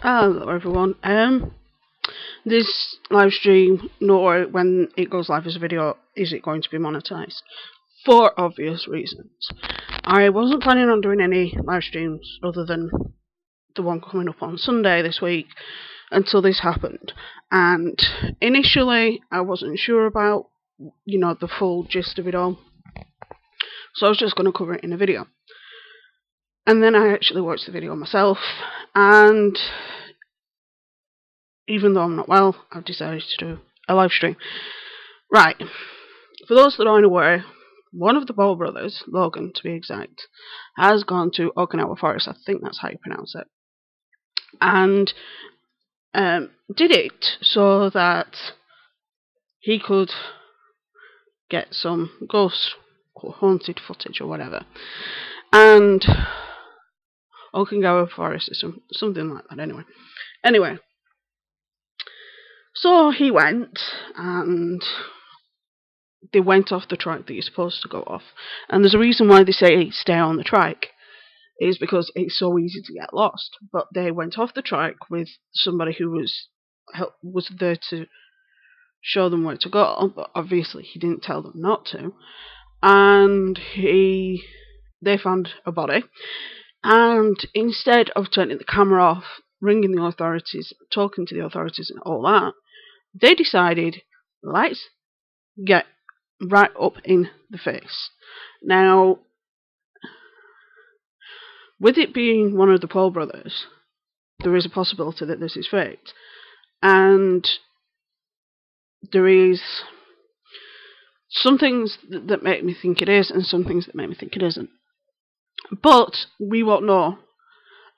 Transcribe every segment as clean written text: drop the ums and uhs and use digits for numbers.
Hello everyone. This live stream, nor when it goes live as a video, is it going to be monetized? For obvious reasons. I wasn't planning on doing any live streams other than the one coming up on Sunday this week until this happened. And initially, I wasn't sure about, the full gist of it all. So I was just going to cover it in a video. And then I actually watched the video myself, and even though I'm not well, I've decided to do a live stream. Right, for those that aren't aware, one of the Ball brothers, Logan to be exact, has gone to Okinawa Forest, I think that's how you pronounce it, and did it so that he could get some ghost or haunted footage or whatever. And Okinawa Forest is something like that anyway. So he went, and they went off the track that you're supposed to go off. And there's a reason why they say stay on the track, is because it's so easy to get lost. But they went off the track with somebody who was there to show them where to go, but obviously he didn't tell them not to. And they found a body, and instead of turning the camera off, ringing the authorities, talking to the authorities and all that, they decided, let's get right up in the face. Now, with it being one of the Paul brothers, there is a possibility that this is faked. And there is some things that make me think it is, and some things that make me think it isn't. But we won't know.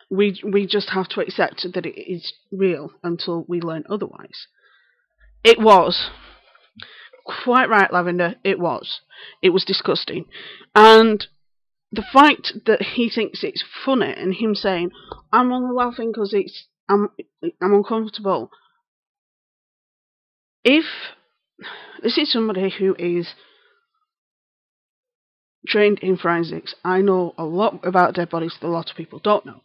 We just have to accept that it is real until we learn otherwise. It was. Quite right, Lavender. It was. It was disgusting. And the fact that he thinks it's funny, and him saying, I'm only laughing because I'm uncomfortable. If this is somebody who is trained in forensics, I know a lot about dead bodies that a lot of people don't know.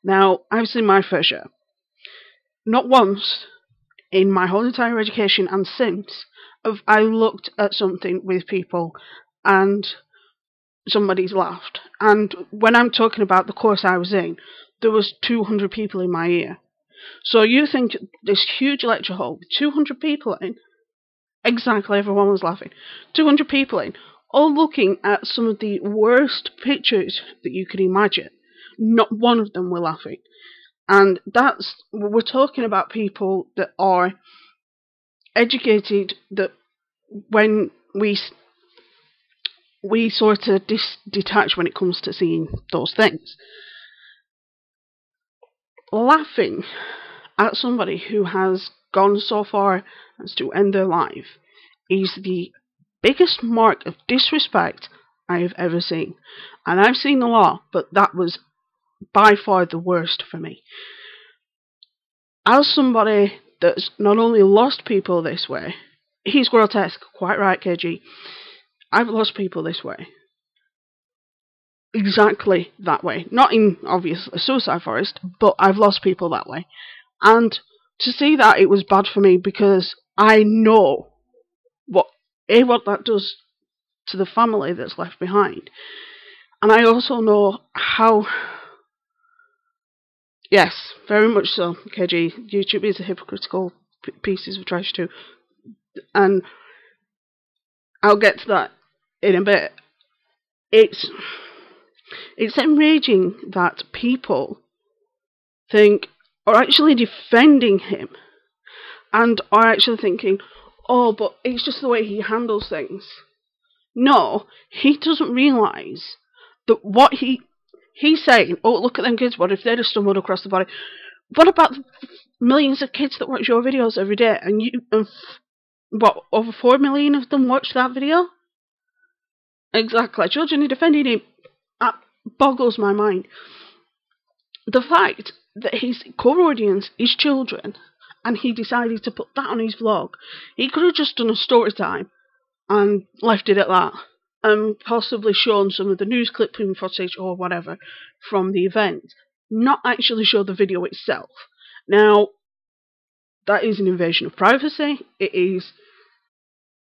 Now, I've seen my fair share. Not once in my whole entire education and since have I looked at something with people and somebody's laughed. And when I'm talking about the course I was in, there was 200 people in my ear. So you think this huge lecture hall with 200 people in, exactly, everyone was laughing. 200 people in, all looking at some of the worst pictures that you could imagine. Not one of them were laughing. And we're talking about people that are educated, that when we sort of detach when it comes to seeing those things. Laughing at somebody who has gone so far as to end their life is the biggest mark of disrespect I have ever seen. And I've seen a lot, but that was by far the worst for me. As somebody that's not only lost people this way, he's grotesque, quite right, KG. I've lost people this way. Exactly that way. Not in, obviously, a suicide forest, but I've lost people that way. And to see that, it was bad for me because I know what that does to the family that's left behind. And I also know how, yes, very much so, KG, YouTube is a hypocritical pieces of trash too. And I'll get to that in a bit. It's enraging that people are actually defending him and are actually thinking, oh, but it's just the way he handles things. No, he doesn't realise that what he's saying, oh, look at them kids, what if they'd have stumbled across the body? What about the millions of kids that watch your videos every day, and what, over 4 million of them watch that video? Exactly, children are defending him. That boggles my mind. The fact that his core audience is children, and he decided to put that on his vlog. He could have just done a story time and left it at that, and possibly shown some of the news clipping footage or whatever from the event, not actually show the video itself. Now, that is an invasion of privacy. It is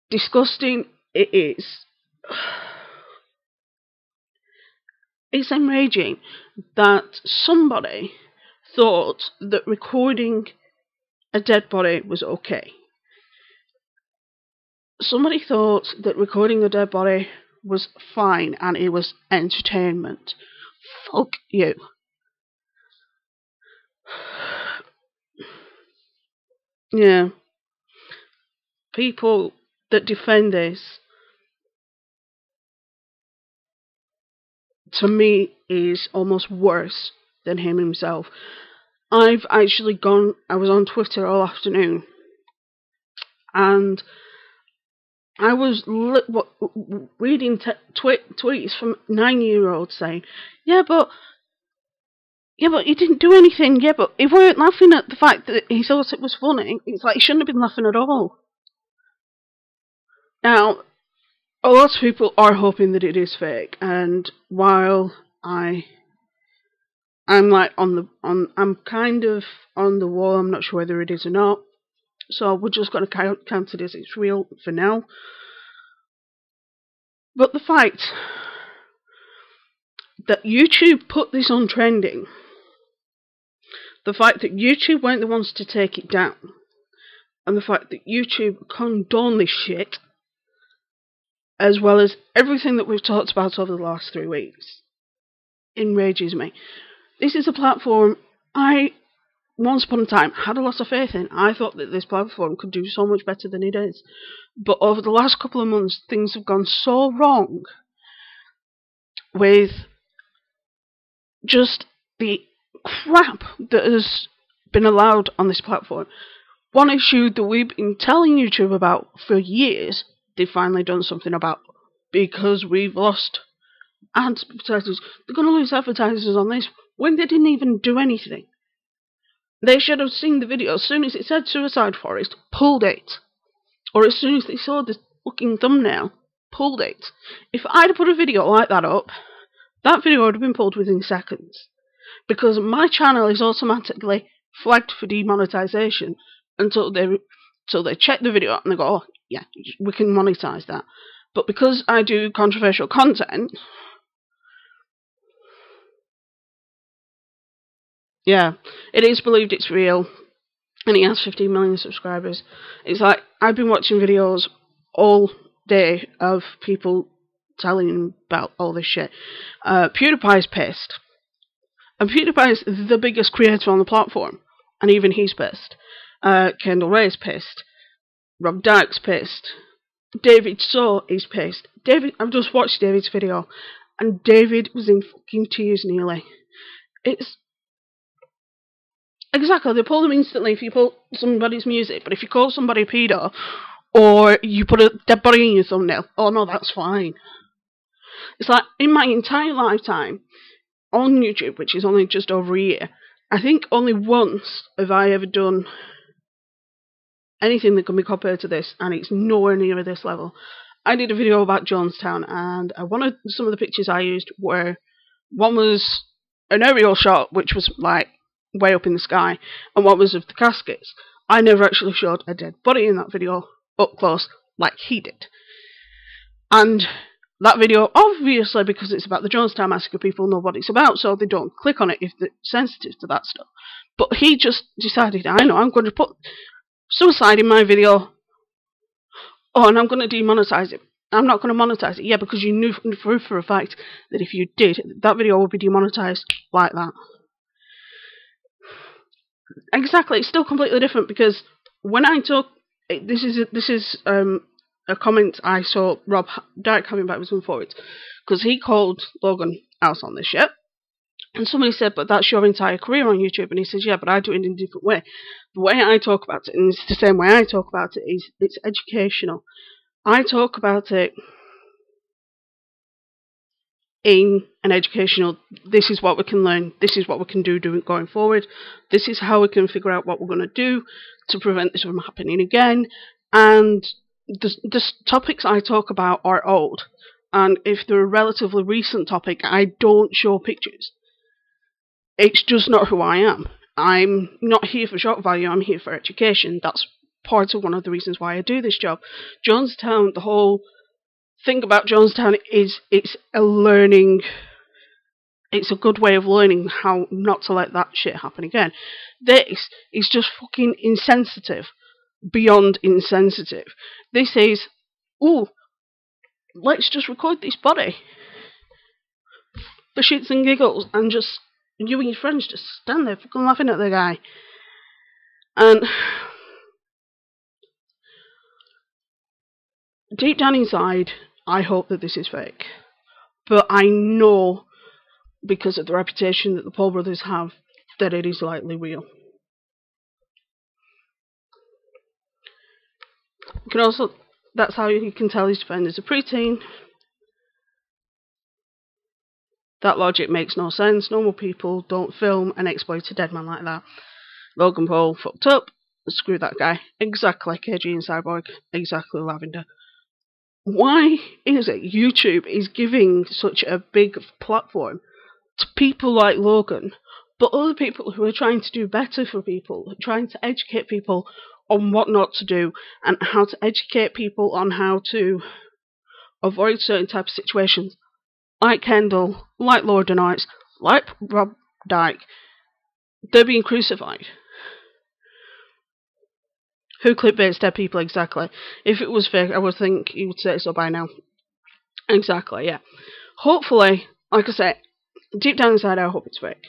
disgusting. It is. It's enraging that somebody thought that recording a dead body was okay. Somebody thought that recording a dead body was fine and it was entertainment. Fuck you. Yeah. People that defend this, to me, is almost worse than him himself. I was on Twitter all afternoon, and I was reading tweets from 9-year-olds saying, yeah, but he didn't do anything, yeah, but he weren't laughing at the fact that he thought it was funny. It's like, he shouldn't have been laughing at all. Now, a lot of people are hoping that it is fake, and while I'm kind of on the wall, I'm not sure whether it is or not, so we're just going to count it as it's real for now. But the fact that YouTube put this on trending, the fact that YouTube weren't the ones to take it down, and the fact that YouTube condoned this shit, as well as everything that we've talked about over the last 3 weeks, enrages me. This is a platform I, once upon a time, had a lot of faith in. I thought that this platform could do so much better than it is. But over the last couple of months, things have gone so wrong with just the crap that has been allowed on this platform. One issue that we've been telling YouTube about for years, they've finally done something about, because we've lost advertisers. They're going to lose advertisers on this when they didn't even do anything. They should have seen the video as soon as it said Suicide Forest, pulled it. Or as soon as they saw the fucking thumbnail, pulled it. If I'd have put a video like that up, that video would have been pulled within seconds. Because my channel is automatically flagged for demonetization until they check the video and they go, oh, yeah, we can monetize that. But because I do controversial content, yeah, it is believed it's real, and he has 15 million subscribers. It's like, I've been watching videos all day of people telling him about all this shit. PewDiePie's pissed. And PewDiePie's the biggest creator on the platform, and even he's pissed. Kendall Ray's pissed. Rob Dyke's pissed. David So is pissed. I've just watched David's video, and David was in fucking tears nearly. It's exactly, they pull them instantly if you pull somebody's music, but if you call somebody a pedo, or you put a dead body in your thumbnail, oh no, that's fine. It's like, in my entire lifetime on YouTube, which is only just over a year, I think only once have I ever done anything that can be compared to this, and it's nowhere near this level. I did a video about Jonestown, and some of the pictures I used were, one was an aerial shot, which was like way up in the sky, and one was of the caskets. I never actually showed a dead body in that video up close like he did. And that video, obviously, because it's about the Jonestown massacre, people know what it's about, so they don't click on it if they're sensitive to that stuff. But he just decided, I know, I'm going to put suicide in my video. Oh, and I'm going to demonetize it. I'm not going to monetize it. Yeah, because you knew for a fact that if you did, that video would be demonetized like that. Exactly, it's still completely different, because when I talk, this is a comment I saw Rob Dyke having backwards and forwards, because he called Logan out on this shit, and somebody said, but that's your entire career on YouTube, and he says, yeah, but I do it in a different way. The way I talk about it, and it's the same way I talk about it, is it's educational. I talk about it in an educational, this is what we can learn, this is what we can do going forward, this is how we can figure out what we're going to do to prevent this from happening again. And the topics I talk about are old, and if they're a relatively recent topic, I don't show pictures. It's just not who I am. I'm not here for shock value, I'm here for education. That's part of one of the reasons why I do this job. Jonestown, the whole thing about Jonestown is it's a learning, it's a good way of learning how not to let that shit happen again. This is just fucking insensitive. Beyond insensitive. This is, ooh, let's just record this body for shits and giggles, and just you and your friends just stand there fucking laughing at the guy. And deep down inside, I hope that this is fake. But I know, because of the reputation that the Paul brothers have, that it is likely real. You can also, that's how you can tell his defender's a preteen. That logic makes no sense. Normal people don't film and exploit a dead man like that. Logan Paul fucked up. Screw that guy. Exactly KG and Cyborg. Exactly Lavender. Why is it YouTube is giving such a big platform to people like Logan, but other people who are trying to do better for people, trying to educate people on what not to do, and how to educate people on how to avoid certain types of situations, like Kendall, like Lord of Knights, like Rob Dyke, they're being crucified. Who clickbaits dead people exactly? If it was fake, I would think he would say so by now. Exactly, yeah. Hopefully, like I said, deep down inside I hope it's fake.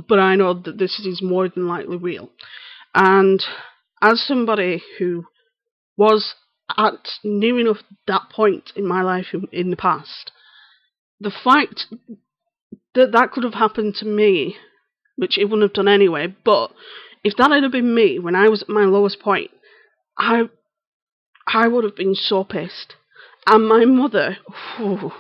But I know that this is more than likely real. And as somebody who was at near enough that point in my life in the past, the fact that that could have happened to me, which it wouldn't have done anyway, but if that had been me when I was at my lowest point, I would have been so pissed. And my mother, whew,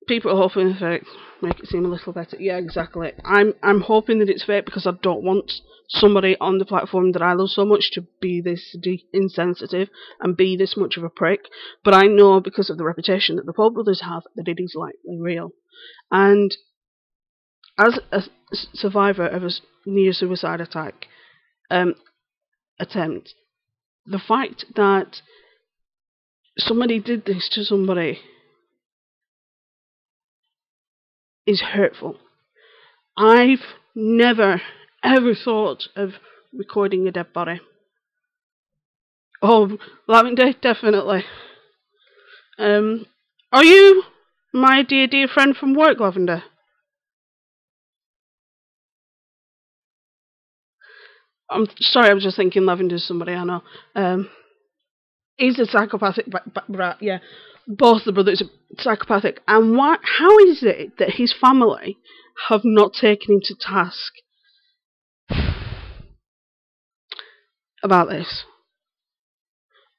people are hoping it's fake, make it seem a little better. Yeah, exactly. I'm hoping that it's fake because I don't want somebody on the platform that I love so much to be this insensitive and be this much of a prick. But I know, because of the reputation that the Paul brothers have, that it is likely real. And as a survivor of a near suicide attack attempt, the fact that somebody did this to somebody is hurtful. I've never ever thought of recording a dead body. Oh, Lavender, definitely. Are you my dear friend from work, Lavender? I'm sorry, I was just thinking Lavender's somebody I know. He's a psychopathic brat, yeah. Both the brothers are psychopathic. And why? How is it that his family have not taken him to task about this?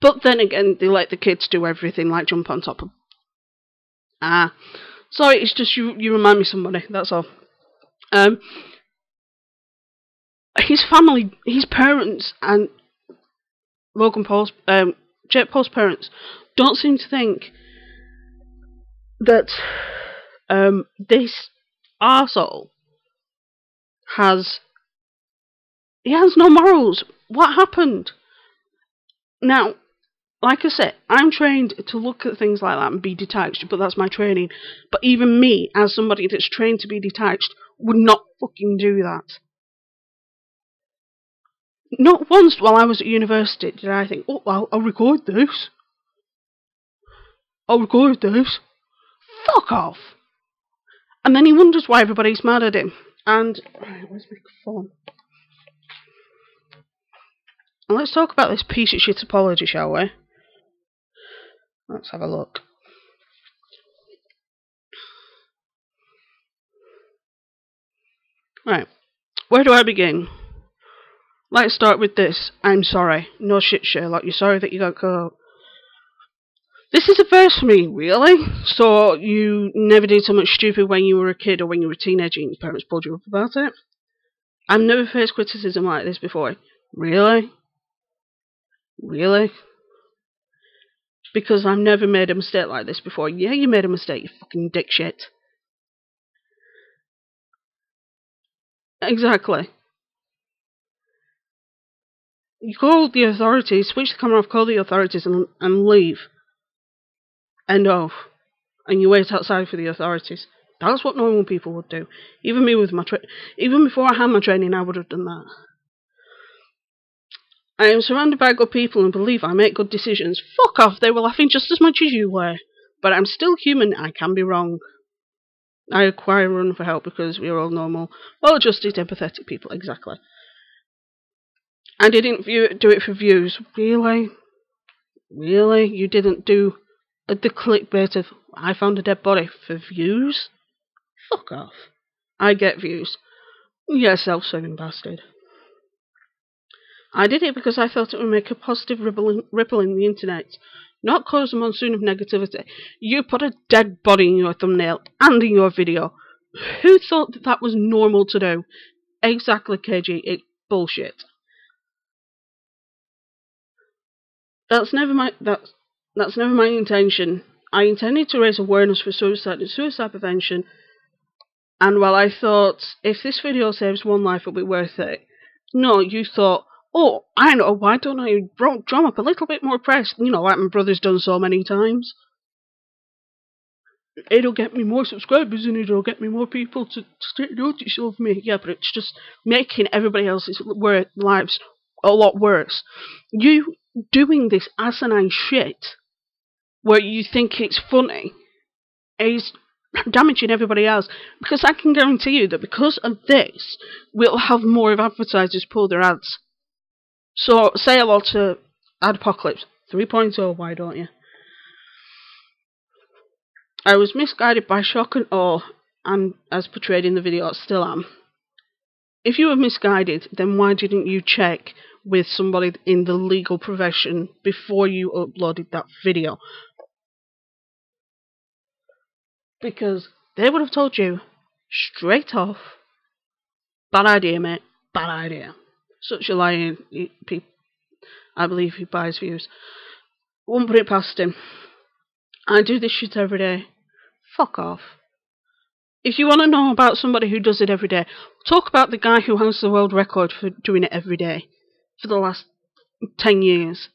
But then again, they let the kids do everything, like jump on top of... Sorry, it's just you remind me of somebody, that's all. His family, his parents, and Logan Paul's, Jake Paul's parents don't seem to think that this arsehole has no morals. What happened? Now, like I said, I'm trained to look at things like that and be detached, but that's my training. But even me, as somebody that's trained to be detached, would not fucking do that. Not once while I was at university did I think, oh, I'll record this. I'll record this. Fuck off. And then he wonders why everybody's mad at him. And, right, where's my phone? And let's talk about this piece of shit apology, shall we? Let's have a look. Right, where do I begin? Let's start with this. I'm sorry. No shit, Sherlock. You're sorry that you got caught. This is a first for me, really? So, you never did something stupid when you were a kid or when you were a teenager and your parents pulled you up about it? I've never faced criticism like this before. Really? Really? Because I've never made a mistake like this before. Yeah, you made a mistake, you fucking dick shit. Exactly. You call the authorities, switch the camera off, call the authorities, and leave. End of. And you wait outside for the authorities. That's what normal people would do. Even me with my even before I had my training, I would have done that. I am surrounded by good people and believe I make good decisions. Fuck off, they were laughing just as much as you were. But I'm still human, I can be wrong. I require a run for help because we are all normal, well-adjusted, empathetic people, exactly. I didn't do it for views. Really? Really? You didn't do the clickbait of, I found a dead body for views? Fuck off. I get views. You self-serving bastard. I did it because I thought it would make a positive ripple in the internet, not cause a monsoon of negativity. You put a dead body in your thumbnail and in your video. Who thought that was normal to do? Exactly, KG. It's bullshit. That's never my intention. I intended to raise awareness for suicide and suicide prevention. And while I thought, if this video saves one life, it'll be worth it. No, you thought, oh, I know, why don't I drum up a little bit more press? You know, like my brother's done so many times. It'll get me more subscribers and it'll get me more people to take notice of me. Yeah, but it's just making everybody else's lives a lot worse. You doing this asinine shit where you think it's funny is damaging everybody else, because I can guarantee you that because of this, we'll have more of advertisers pull their ads. So, say hello to Adpocalypse 3.0, why don't you? I was misguided by shock and awe, and as portrayed in the video, I still am. If you were misguided, then why didn't you check with somebody in the legal profession before you uploaded that video? Because they would have told you straight off, bad idea, mate, bad idea. Such a lying I believe he buys views. Won't put it past him. I do this shit every day. Fuck off. If you want to know about somebody who does it every day, talk about the guy who has the world record for doing it every day for the last 10 years.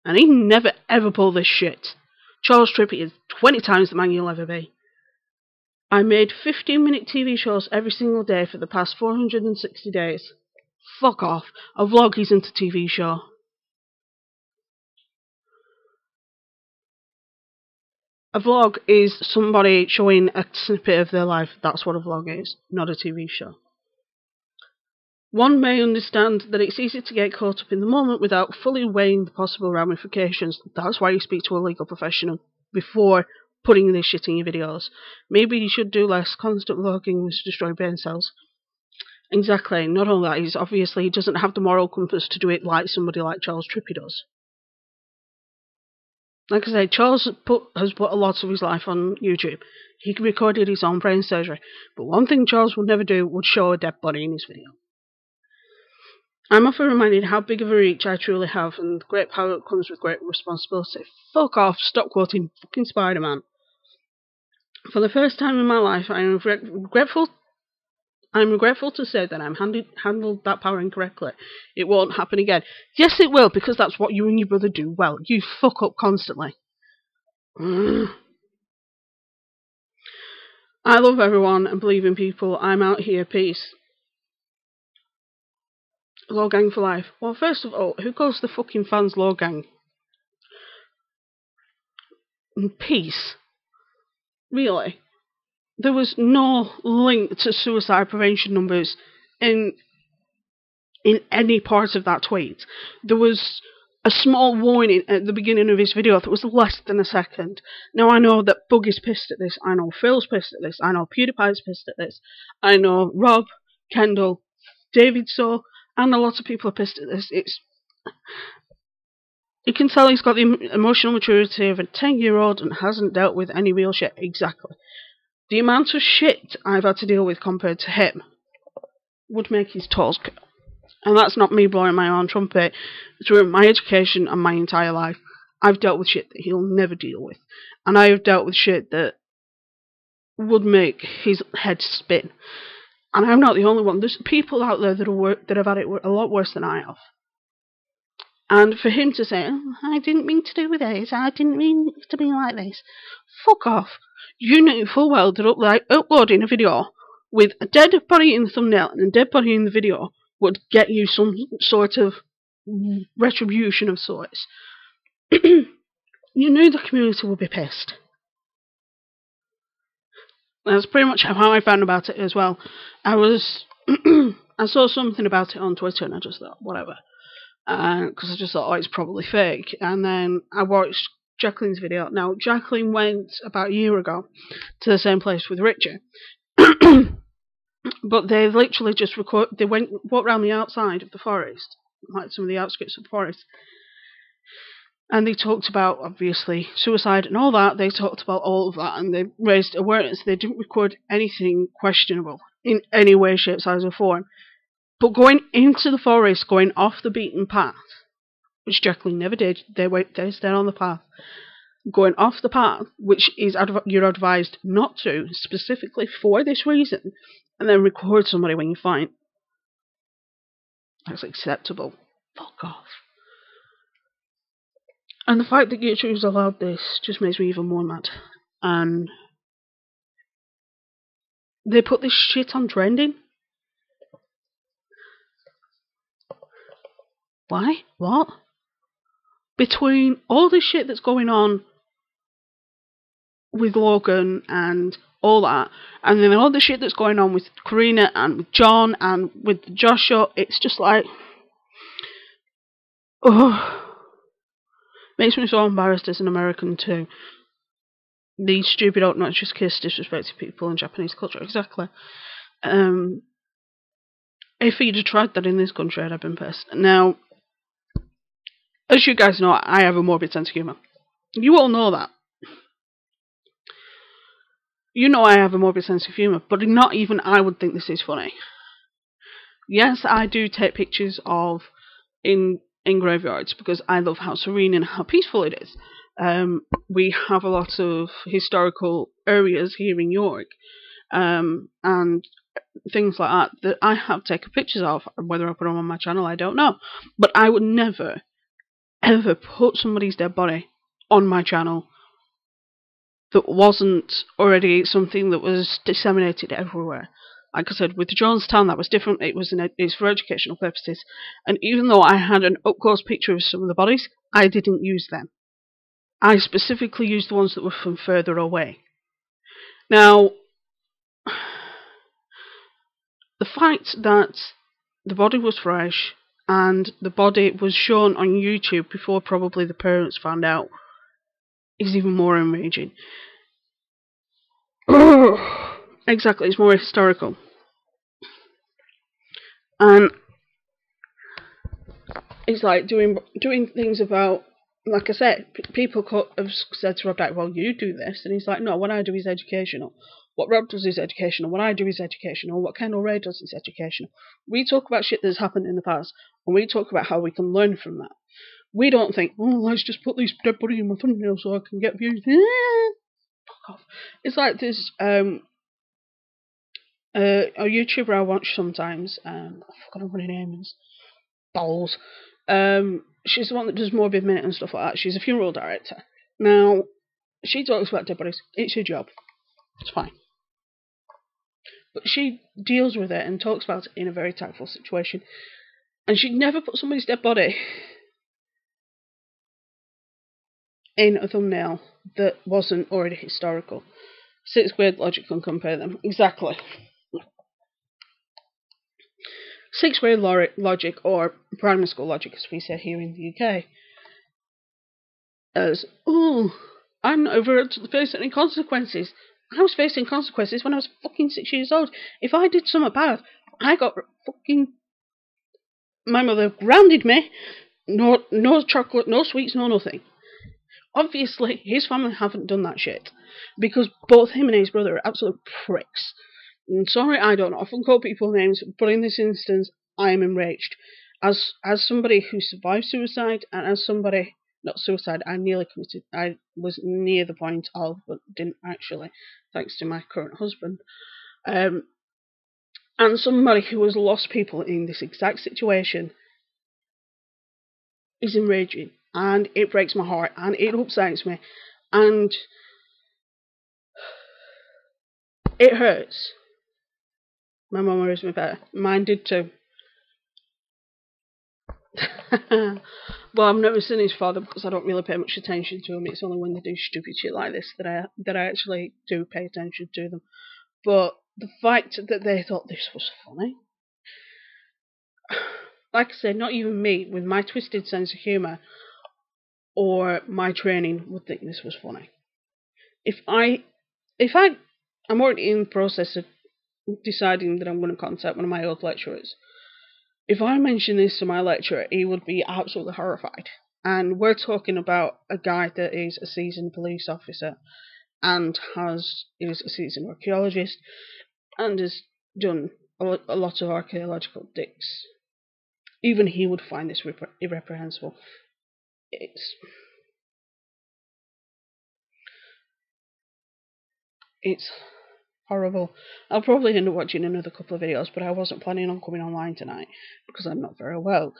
And he never ever pulled this shit. Charles Trippy is 20 times the man you'll ever be. I made 15-minute TV shows every single day for the past 460 days. Fuck off. A vlog isn't a TV show. A vlog is somebody showing a snippet of their life. That's what a vlog is, not a TV show. One may understand that it's easy to get caught up in the moment without fully weighing the possible ramifications. That's why you speak to a legal professional before putting this shit in your videos. Maybe you should do less. Constant vlogging will destroy brain cells. Exactly. Not only that, he doesn't have the moral compass to do it like somebody like Charles Trippy does. Like I say, Charles has put a lot of his life on YouTube. He recorded his own brain surgery. But one thing Charles would never do would show a dead body in his video. I'm often reminded how big of a reach I truly have, and great power comes with great responsibility. Fuck off, stop quoting fucking Spider-Man. For the first time in my life, I'm regretful to say that I'm handled that power incorrectly. It won't happen again. Yes, it will, because that's what you and your brother do well. You fuck up constantly. I love everyone and believe in people. I'm out here. Peace. Low gang for life. Well, first of all, who calls the fucking fans low gang? Peace. Really? There was no link to suicide prevention numbers in any part of that tweet. There was a small warning at the beginning of his video that was less than a second. Now, I know that Buggy's pissed at this. I know Phil's pissed at this. I know PewDiePie's pissed at this. I know Rob, Kendall, David So, and a lot of people are pissed at this. You can tell he's got the emotional maturity of a 10-year-old and hasn't dealt with any real shit. Exactly. The amount of shit I've had to deal with compared to him would make his toes curl. And that's not me blowing my own trumpet. Through my education and my entire life, I've dealt with shit that he'll never deal with. And I have dealt with shit that would make his head spin. And I'm not the only one. There's people out there that have had it a lot worse than I have. And for him to say, oh, I didn't mean to do with this, I didn't mean to be like this. Fuck off. You knew full well that uploading a video with a dead body in the thumbnail and a dead body in the video would get you some sort of retribution of sorts. You knew the community would be pissed. That's pretty much how I found about it as well. I saw something about it on Twitter and I just thought, whatever. Because I just thought, oh, it's probably fake. And then I watched Jacqueline's video. Now, Jacqueline went about a year ago to the same place with Richard. But they literally just walked around the outside of the forest, like some of the outskirts of the forest. And they talked about, obviously, suicide and all that. They talked about all of that and they raised awareness. They didn't record anything questionable in any way, shape, size, or form. But going into the forest, going off the beaten path, which Jacqueline never did, they stayed on the path. Going off the path, which is you're advised not to, specifically for this reason, and then record somebody when you find that's acceptable. Fuck off. And the fact that YouTube's allowed this just makes me even more mad. And they put this shit on trending. Why? What? Between all the shit that's going on with Logan and all that, and then all the shit that's going on with Karina and with John and with Joshua, it's just like, oh, makes me so embarrassed as an American too. These stupid obnoxious kiss disrespecting people in Japanese culture, exactly. If he'd have tried that in this country, I'd have been pissed. Now, as you guys know, I have a morbid sense of humour. You all know that. You know I have a morbid sense of humour, but not even I would think this is funny. Yes, I do take pictures of in graveyards because I love how serene and how peaceful it is. We have a lot of historical areas here in York, and things like that I have taken pictures of. Whether I put them on my channel, I don't know. But I would never, ever put somebody's dead body on my channel that wasn't already something that was disseminated everywhere. Like I said, with Jonestown, that was different. It's for educational purposes. And even though I had an up-close picture of some of the bodies, I didn't use them. I specifically used the ones that were from further away. Now, the fact that the body was fresh and the body was shown on YouTube before probably the parents found out is even more enraging. Exactly, it's more historical. And it's like doing things about, like I said, people have said to Rob Dyke, well, you do this. And he's like, no, what I do is educational. What Rob does is educational. What I do is educational. What Kendall Ray does is educational. We talk about shit that's happened in the past, and we talk about how we can learn from that. We don't think, oh, let's just put this dead body in my thumbnail so I can get views. Fuck off. It's like this, a YouTuber I watch sometimes, I forgot what her name is. Balls. She's the one that does Morbid Minute and stuff like that. She's a funeral director. Now, she talks about dead bodies. It's her job. It's fine. But she deals with it and talks about it in a very tactful situation. And she'd never put somebody's dead body in a thumbnail that wasn't already historical. 6th grade logic can compare them. Exactly. 6th grade logic, or primary school logic as we say here in the UK, as, oh, I'm not ever to face any consequences. I was facing consequences when I was fucking 6 years old. If I did something bad, I got fucking... My mother grounded me. No chocolate, no sweets, no nothing. Obviously, his family haven't done that shit. Because both him and his brother are absolute pricks. And sorry, I don't often call people names, but in this instance, I am enraged. As somebody who survived suicide, and as somebody... Not suicide, I was near the point of, but didn't actually, thanks to my current husband. And somebody who has lost people in this exact situation is enraging, and it breaks my heart, and it upsets me, and it hurts. My mum raised me better. Mine did too. Well, I've never seen his father because I don't really pay much attention to him. It's only when they do stupid shit like this that I actually do pay attention to them. But the fact that they thought this was funny, like I said, not even me with my twisted sense of humour or my training would think this was funny. I'm already in the process of deciding that I'm going to contact one of my old lecturers. If I mention this to my lecturer, he would be absolutely horrified. And we're talking about a guy that is a seasoned police officer and is a seasoned archaeologist and has done a lot of archaeological digs. Even he would find this irreprehensible. It's horrible. I'll probably end up watching another couple of videos, but I wasn't planning on coming online tonight because I'm not very well.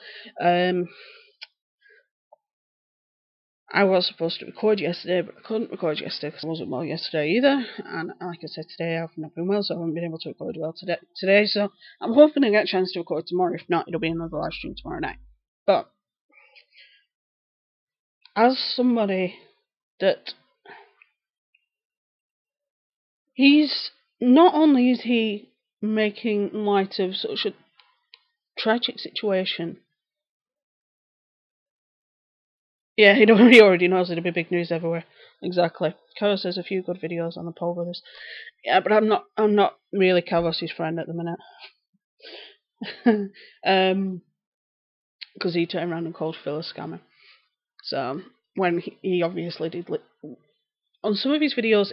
I was supposed to record yesterday, but I couldn't record yesterday because I wasn't well yesterday either. And like I said, today I've not been well, so I haven't been able to record well today. So I'm hoping I get a chance to record tomorrow. If not, it'll be another live stream tomorrow night. But as somebody that he's not only is he making light of such a tragic situation. Yeah, he already knows it'll be big news everywhere. Exactly. Carlos has a few good videos on the Paul brothers. Yeah, but I'm not really Carlos's friend at the minute. Because he turned around and called Phil a scammer. So when he obviously did on some of his videos,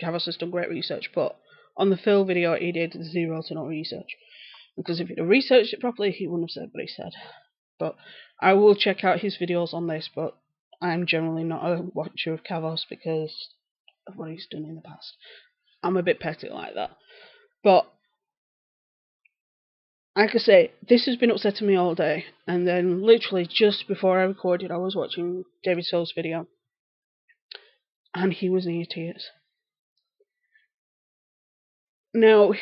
Carlos has done great research, but on the Phil video he did zero to no research. Because if he'd have researched it properly, he wouldn't have said what he said. But I will check out his videos on this, but I'm generally not a watcher of Carlos because of what he's done in the past. I'm a bit petty like that. But like I say, this has been upsetting me all day, and then literally just before I recorded, I was watching David Soul's video, and he was near tears. Now,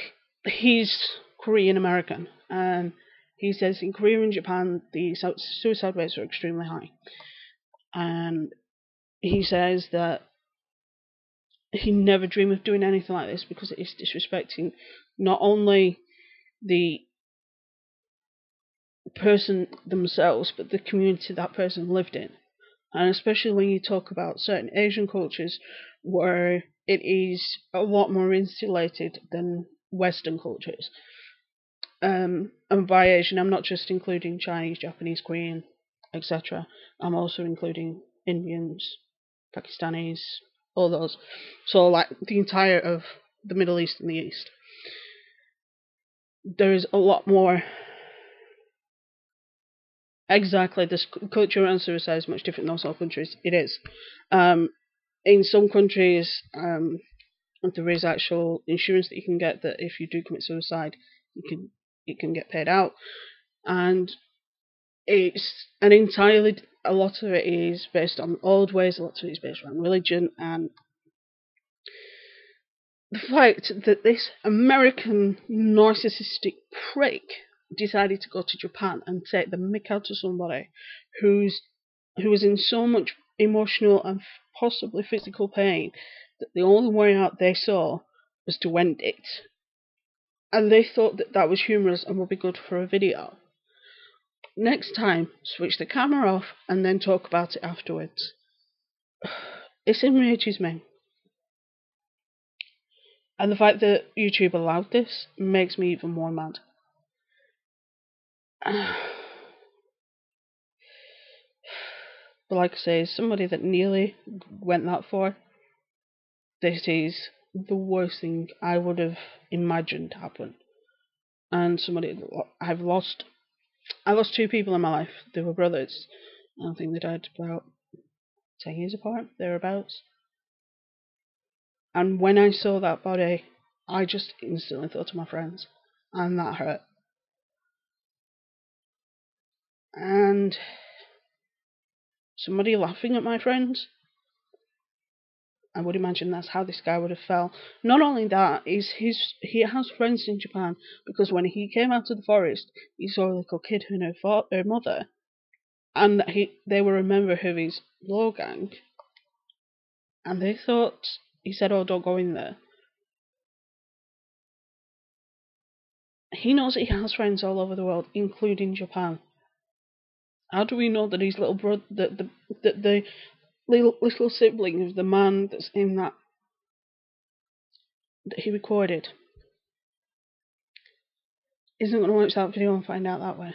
he's Korean American, and he says in Korea and Japan the suicide rates are extremely high. And he says that he never dreamed of doing anything like this because it is disrespecting not only the person themselves but the community that person lived in. And especially when you talk about certain Asian cultures where it is a lot more insulated than Western cultures. And by Asian, I'm not just including Chinese, Japanese, Korean, etc. I'm also including Indians, Pakistanis, all those. So, like, the entire of the Middle East and the East. There is a lot more. Exactly, this culture around suicide is much different in those all countries. It is. In some countries, there is actual insurance that you can get that if you do commit suicide, you can get paid out. And it's a lot of it is based on old ways, a lot of it is based on religion, and the fact that this American narcissistic prick decided to go to Japan and take the mick out of somebody who was in so much emotional and possibly physical pain that the only way out they saw was to end it. And they thought that that was humorous and would be good for a video. Next time, switch the camera off and then talk about it afterwards. It enrages me. And the fact that YouTube allowed this makes me even more mad. But like I say, somebody that nearly went that far, this is the worst thing I would have imagined happen. And somebody I lost 2 people in my life. They were brothers. I think they died about 10 years apart, thereabouts. And when I saw that body, I just instantly thought of my friends. and that hurt. And somebody laughing at my friends, I would imagine that's how this guy would have felt. Not only that, he has friends in Japan, because when he came out of the forest, he saw a little kid and her mother, and they were a member of his Logan, and they thought, he said, "Oh, don't go in there." He knows he has friends all over the world, including Japan. How do we know that his little brother, the little sibling of the man that's in that he recorded, isn't going to watch that video and find out that way?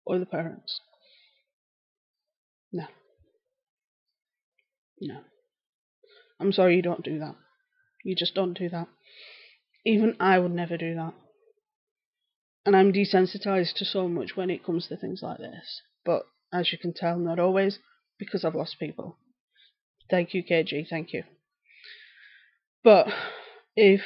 Or the parents? No. No. I'm sorry, you don't do that. You just don't do that. Even I would never do that. And I'm desensitized to so much when it comes to things like this. But as you can tell, not always, because I've lost people. Thank you, KG, thank you. But if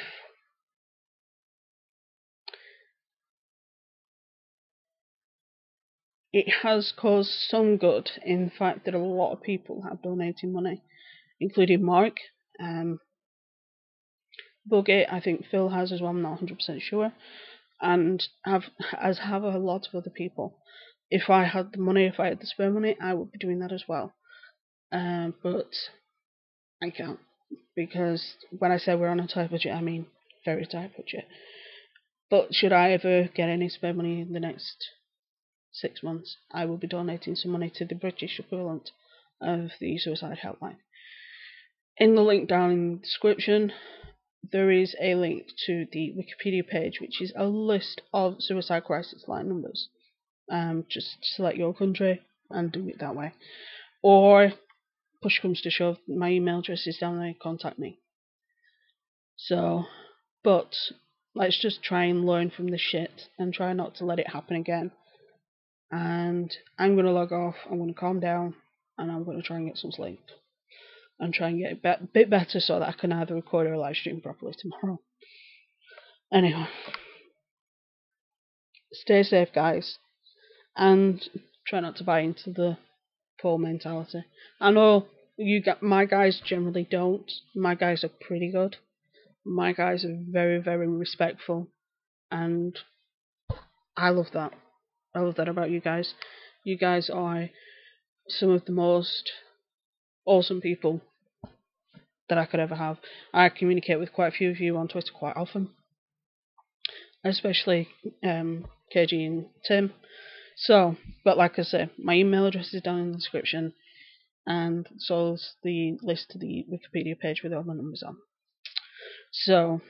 it has caused some good in the fact that a lot of people have donated money, including Mark, Buggy, I think Phil has as well, I'm not 100% sure, and have a lot of other people. If I had the money, if I had the spare money, I would be doing that as well. But I can't, because when I say we're on a tight budget, I mean very tight budget. But should I ever get any spare money in the next 6 months, I will be donating some money to the British equivalent of the suicide helpline. In the link down in the description, there is a link to the Wikipedia page, which is a list of suicide crisis line numbers. Just select your country and do it that way. Or, push comes to shove, my email address is down there, contact me. So, but let's just try and learn from the shit and try not to let it happen again. And I'm going to log off, I'm going to calm down, and I'm going to try and get some sleep. And try and get a bit better so that I can either record or live stream properly tomorrow. Anyway, stay safe, guys, and try not to buy into the poor mentality. I know my guys generally don't. My guys are pretty good. My guys are very, very respectful, and I love that. I love that about you guys. You guys are some of the most awesome people that I could ever have. I communicate with quite a few of you on Twitter quite often, especially KG and Tim. So, but like I said, my email address is down in the description, and so is the list to the Wikipedia page with all the numbers on. So,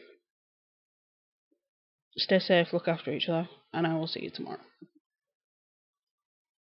stay safe, look after each other, and I will see you tomorrow.